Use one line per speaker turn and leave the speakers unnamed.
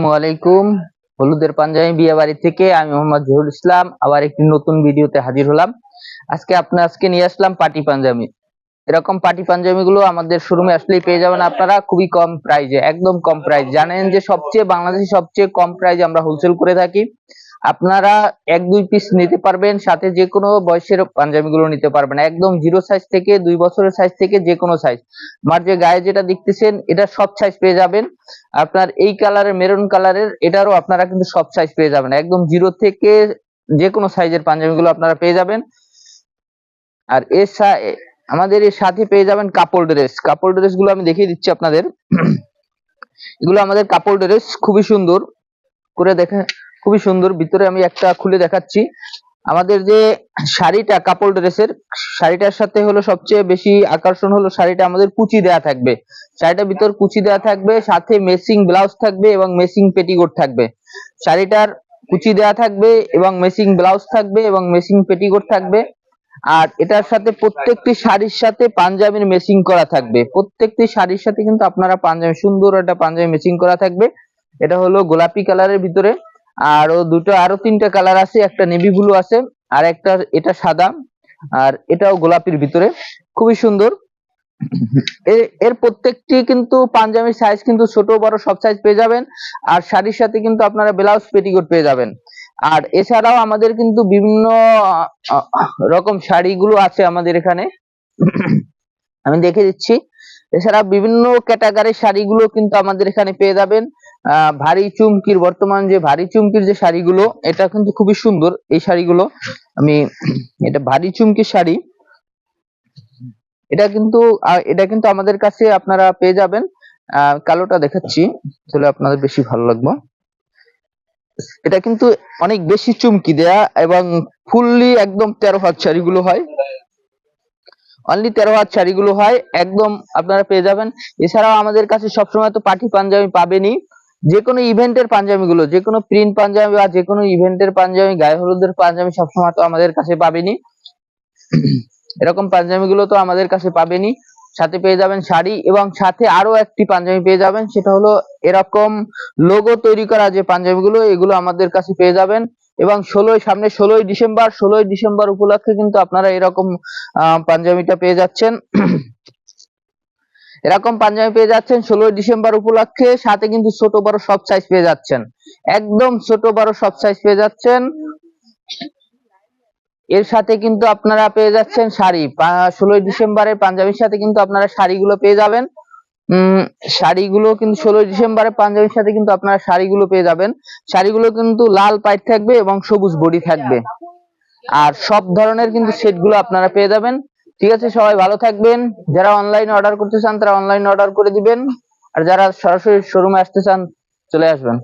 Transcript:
আসসালামু আলাইকুম। হলুদের পাঞ্জাবি বিয়ে বাড়ি থেকে আমি মোহাম্মদ জহুরুল ইসলাম আবার একটি নতুন ভিডিওতে হাজির হলাম। আজকে নিয়ে আসলাম পার্টি পাঞ্জাবি। এরকম পার্টি পাঞ্জাবি গুলো আমাদের শোরুমে আসলেই পেয়ে যাবেন আপনারা খুবই কম প্রাইজে, একদম কম প্রাইস। জানেন যে বাংলাদেশে সবচেয়ে কম প্রাইজে আমরা হোলসেল করে থাকি। আপনারা 1-2 পিস নিতে পারবেন, সাথে যে কোনো বয়সের পাঞ্জাবি গুলো নিতে পারবেন, একদম 0 সাইজ থেকে 2 বছরের সাইজ থেকে যে কোনো সাইজ। আমার যে গায়ে যেটা দেখতেছেন এটা সব সাইজ পেয়ে যাবেন। আপনার এই কালারের, মেরুন কালারের, এটারও আপনারা কিন্তু সব সাইজ পেয়ে যাবেন, একদম 0 থেকে যে কোনো সাইজের পাঞ্জাবি গুলো আপনারা পেয়ে যাবেন। আর আমাদের এর সাথে পেয়ে যাবেন কাপড় ড্রেস গুলো আমি দেখিয়ে দিচ্ছি আপনাদের। এগুলো আমাদের কাপড় ড্রেস, খুবই সুন্দর করে দেখে, খুবই সুন্দর। ভিতরে আমি একটা খুলে দেখাচ্ছি। আমাদের যে শাড়িটা কাপড় ড্রেসের, শাড়িটার সাথে হলো সবচেয়ে বেশি আকর্ষণ হলো শাড়িটা আমাদের কুচি দেয়া থাকবে। শাড়িটার ভিতর কুচি দেয়া থাকবে, সাথে মেসিং ব্লাউজ থাকবে এবং মেসিং পেটিকোট থাকবে। শাড়িটার কুচি দেয়া থাকবে এবং মেসিং ব্লাউজ থাকবে এবং মেসিং পেটিকোট থাকবে। আর এটার সাথে প্রত্যেকটি শাড়ির সাথে পাঞ্জাবির মেসিং করা থাকবে। প্রত্যেকটি শাড়ির সাথে কিন্তু আপনারা পাঞ্জাবি, সুন্দর একটা পাঞ্জাবি মেসিং করা থাকবে। এটা হলো গোলাপি কালারের ভিতরে, আরো 3টা কালার আছে, একটা নেভি ব্লু আছে, আর একটা এটা সাদা, আর এটাও গোলাপির ভিতরে, খুবই সুন্দর। এর প্রত্যেকটি কিন্তু পাঞ্জাবির সাইজ কিন্তু ছোট বড় সব সাইজ পেয়ে যাবেন। আর শাড়ির সাথে কিন্তু আপনারা ব্লাউজ পেটিকোট পেয়ে যাবেন। আর এছাড়াও আমাদের কিন্তু বিভিন্ন রকম শাড়িগুলো আছে আমাদের এখানে, আমি দেখে দিচ্ছি। এছাড়া বিভিন্ন ক্যাটাগরির শাড়িগুলো কিন্তু আমাদের এখানে পেয়ে যাবেন। ভারী চুমকির, বর্তমান যে ভারী চুমকির যে শাড়িগুলো, এটা কিন্তু খুবই সুন্দর এই শাড়িগুলো। এটা ভারী চুমকির শাড়ি, এটা কিন্তু আমাদের কাছে আপনারা পেয়ে যাবেন। কালোটা দেখাচ্ছি তাহলে আপনাদের বেশি ভালো লাগবে। এটা কিন্তু অনেক বেশি চুমকি দেয়া এবং ফুললি একদম 13 হাত শাড়িগুলো হয়, অনলি 13 হাত শাড়িগুলো হয়, একদম আপনারা পেয়ে যাবেন। এছাড়াও আমাদের কাছে সবসময় তো পার্টি পাঞ্জাবি পাবেনই। যে কোনো ইভেন্টের পাঞ্জাবি গুলো, যে কোনো প্রিন্ট পাঞ্জাবি বা যে কোনো ইভেন্টের পাঞ্জাবি, গায়ে হলুদের পাঞ্জাবি সবসময় তো আমাদের কাছে পাবেনই। এরকম পাঞ্জাবি গুলো তো আমাদের কাছে পাবেনই। সাথে পেয়ে যাবেন শাড়ি, এবং সাথে আরো একটি পাঞ্জাবি পেয়ে যাবেন, সেটা হলো এরকম লোগো তৈরি করা যে পাঞ্জাবি গুলো, এগুলো আমাদের কাছে পেয়ে যাবেন। এবং সামনে 16ই ডিসেম্বর উপলক্ষে কিন্তু আপনারা এরকম পাঞ্জাবিটা পেয়ে যাচ্ছেন। এরকম পাঞ্জাবি পেয়ে যাচ্ছেন 16ই ডিসেম্বর উপলক্ষে, সাথে কিন্তু ছোট বড় সব সাইজ পেয়ে যাচ্ছেন, একদম ছোট বড় সব সাইজ পেয়ে যাচ্ছেন। এর সাথে কিন্তু আপনারা পেয়ে যাচ্ছেন শাড়ি। 16ই ডিসেম্বরের পাঞ্জাবির সাথে কিন্তু আপনারা শাড়িগুলো পেয়ে যাবেন। শাড়িগুলো কিন্তু 16ই ডিসেম্বরের পাঞ্জাবির সাথে কিন্তু আপনারা শাড়িগুলো পেয়ে যাবেন। শাড়িগুলো কিন্তু লাল পাইট থাকবে এবং সবুজ বডি থাকবে। আর সব ধরনের কিন্তু সেটগুলো আপনারা পেয়ে যাবেন। ঠিক আছে, সবাই ভালো থাকবেন। যারা অনলাইনে অর্ডার করতে চান তারা অনলাইনে অর্ডার করে দিবেন, আর যারা সরাসরি শোরুমে আসতে চান চলে আসবেন।